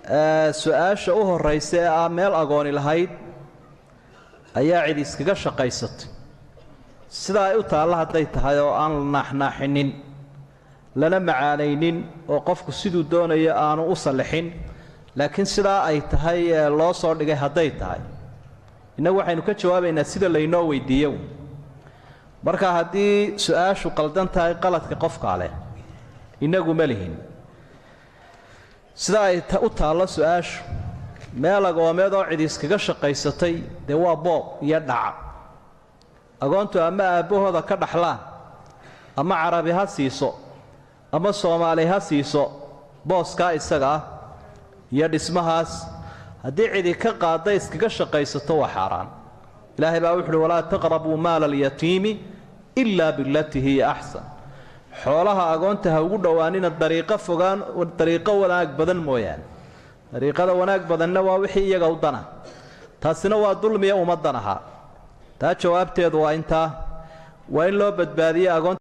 su-aasha u horeysa ee ah meel agooni lahayd ayaa cid iskaga shaqaysatay sidaa ay u taalla hadday tahay oo aan la naaxnaaxinin lana macaanaynin oo qofku siduu doonayo aanu u sallixin laakiin sidaa ay tahay loo soo dhigay hadday tahay innagu waxaynu ka jawaabaynaa sida laynoo weydiiyo marka haddii su-aashu qaldan tahay qaladka qofkaa leh innagu ma lihin sida ay u taallo su-aashu meel agoomeed oo cid iskaga shaqaysatay dee waa boob iyo dhaca agoontu ama aabbahooda ka dhaxlaan ama carabi ha siiso ama soomaali ha siiso booskaa isaga ah iyo dhismahaas haddii cidi ka qaadda iskaga shaqaysato waa xaaraan ilaahay baa wuxuuhi walaa taqrabuu maala alyatiimi ilaa bilatii hiya axsan xoolaha agoonta ha ugu dhowaanina dariiqo wanaag badan mooyaane dariiqada wanaag badanna waa wixii iyaga u dana taasina waa dulmiya ummaddan ahaa taa jawaabteedu waa intaa waa in loo badbaadiye agoonta